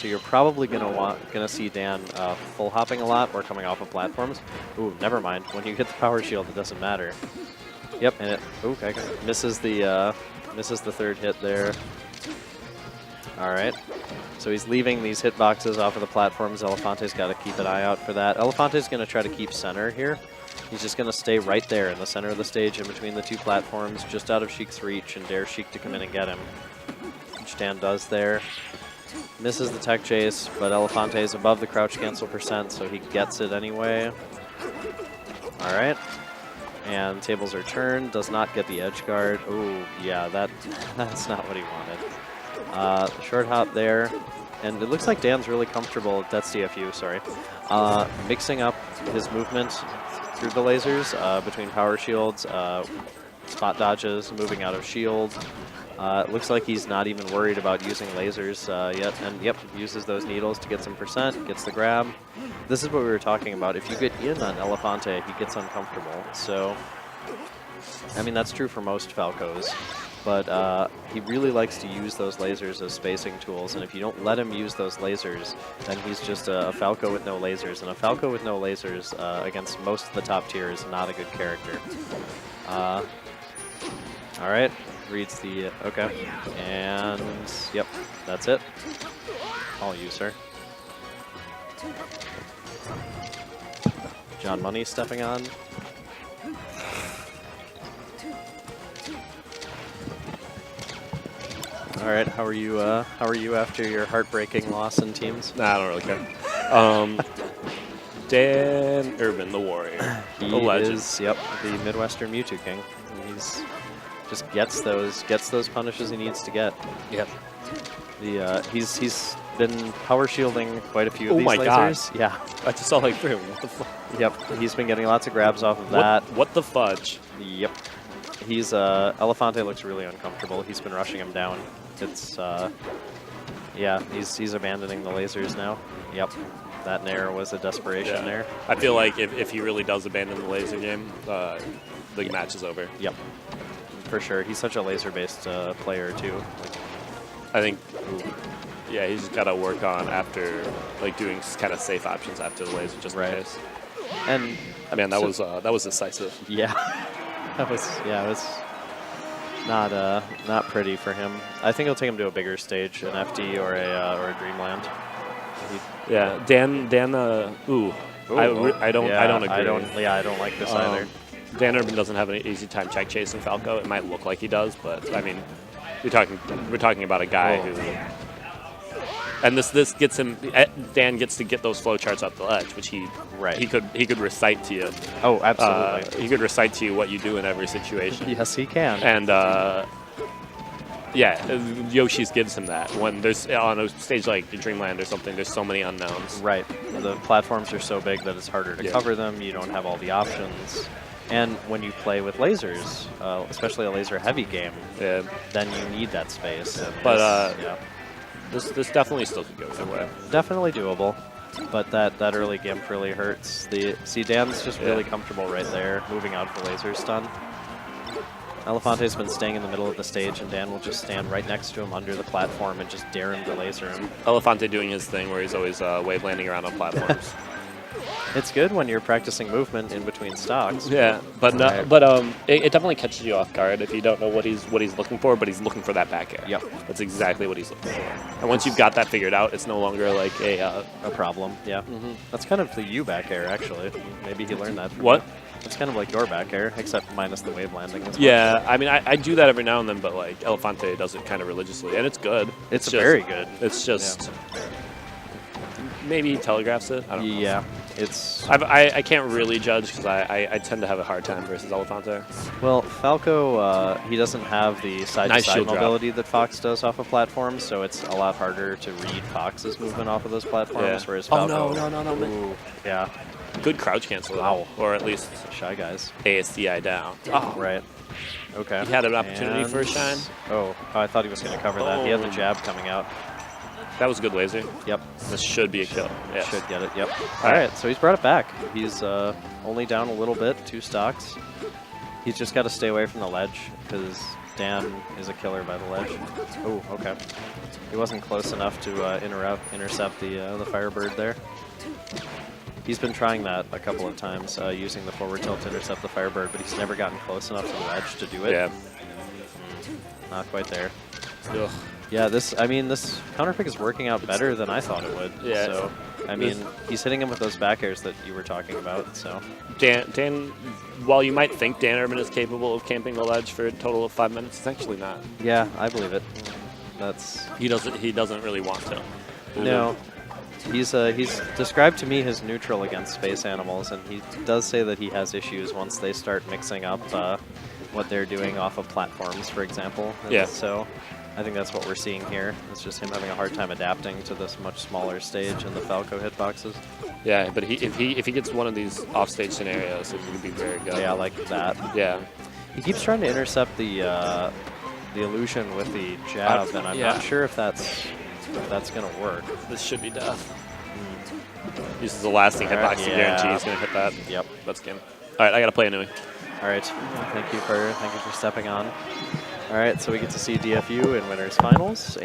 so you're probably gonna see Dan full hopping a lot or coming off of platforms. Ooh, never mind. When you get the power shield, it doesn't matter. Yep, and it misses the third hit there. All right. So he's leaving these hitboxes off of the platforms. Elephante's got to keep an eye out for that. Elephante's going to try to keep center here. He's just going to stay right there in the center of the stage in between the two platforms, just out of Sheik's reach, and dare Sheik to come in and get him. Which Dan does there. Misses the tech chase, but Elephante is above the crouch cancel %, so he gets it anyway. All right. And tables are turned. Does not get the edge guard. Oh, yeah, that's not what he wanted. Short hop there. And it looks like Dan's really comfortable. That's DFU, sorry. Mixing up his movement through the lasers between power shields, spot dodges, moving out of shield. It looks like he's not even worried about using lasers yet. And yep, uses those needles to get some %, gets the grab. This is what we were talking about. If you get in on Elephante, he gets uncomfortable. So, I mean, that's true for most Falcos. But he really likes to use those lasers as spacing tools, and if you don't let him use those lasers, then he's just a Falco with no lasers, and a Falco with no lasers against most of the top tier is not a good character. All right, reads the, okay, and yep, that's it. All you, sir. John Money stepping on. All right, how are you after your heartbreaking loss in teams? Nah, I don't really care. Dan Urban, the warrior, the legend. Yep, the Midwestern Mewtwo King. He's just gets those punishes he needs to get. Yep. He's been power shielding quite a few of these lasers. God. Yeah. I just saw like 3 of them. What the fuck? Yep, he's been getting lots of grabs off of that. What the fudge? Yep. He's Elephante looks really uncomfortable. He's been rushing him down. It's yeah, he's abandoning the lasers now. Yep. That nair was a desperation there. I feel like if he really does abandon the laser game, the match is over. Yep. For sure. He's such a laser-based player too. I think yeah, he's just got to work on after like doing kind of safe options after the laser just in case. And man, that was decisive. Yeah. It was not pretty for him. I think it'll take him to a bigger stage, an FD or a Dreamland. Yeah, Dan. I don't agree. I don't like this either. Dan Urban doesn't have an easy time check chasing Falco. It might look like he does, but I mean, we're talking about a guy who. And this gets him. Dan gets to get those flow charts up the ledge, which he could recite to you. Oh, absolutely. He could recite to you what you do in every situation. Yes, he can. And yeah, Yoshi's gives him that. When there's on a stage like Dreamland or something, there's so many unknowns. Right. The platforms are so big that it's harder to cover them. You don't have all the options. And when you play with lasers, especially a laser-heavy game, then you need that space. But This definitely still could go either way. Definitely doable, but that early gimp really hurts. Dan's just really comfortable right there, moving out of the laser stun. Elefante's been staying in the middle of the stage, and Dan will just stand right next to him under the platform and just dare him to laser him. Elephante doing his thing where he's always wave landing around on platforms. It's good when you're practicing movement in between stocks. Yeah, but it definitely catches you off guard if you don't know what he's looking for, but he's looking for that back air. Yep. That's exactly what he's looking for. And once you've got that figured out, it's no longer like a problem. Yeah. That's kind of the you back air, actually. Maybe he learned that from What? you. It's kind of like your back air, except minus the wave landing. Yeah, I mean, I do that every now and then, but like Elephante does it kind of religiously, and it's good. It's very good. It's just maybe he telegraphs it. I don't know. Yeah, it's. I can't really judge because I tend to have a hard time versus Elephante. Well, Falco, he doesn't have the side-to-side mobility that Fox does off of platforms, so it's a lot harder to read Fox's movement off of those platforms. Whereas Falco, no. Ooh, yeah. Good crouch cancel, wow. Or at least Shy Guys. ASDI down. Oh. Right. Okay. He had an opportunity for a shine. Oh, I thought he was going to cover that. He had the jab coming out. That was a good laser. Yep. This should be a kill. Yes. Should get it. Yep. All right. So he's brought it back. He's only down a little bit, 2 stocks. He's just got to stay away from the ledge because Dan is a killer by the ledge. Oh, okay. He wasn't close enough to intercept the Firebird there. He's been trying that a couple of times, using the forward tilt to intercept the Firebird, but he's never gotten close enough to the ledge to do it. Yeah. Not quite there. Ugh. Yeah, this counter pick is working out better than I thought it would. Yeah. So, I mean, he's hitting him with those back airs that you were talking about, so. Dan, while you might think Dan Urban is capable of camping the ledge for a total of 5 minutes, it's actually not. Yeah, I believe it. He doesn't really want to. No. He's described to me his neutral against space animals, and he does say that he has issues once they start mixing up what they're doing off of platforms, for example. And yeah. So I think that's what we're seeing here. It's just him having a hard time adapting to this much smaller stage and the Falco hitboxes. Yeah, but if he gets one of these offstage scenarios, it could be very good. Yeah, like that. Yeah. He keeps trying to intercept the illusion with the jab, and I'm not sure if that's gonna work. This should be death. This is the lasting hitbox to guarantee he's gonna hit that. Yep. That's game. All right, I gotta play anyway. All right, thank you for stepping on. All right, so we get to see DFU in winners finals.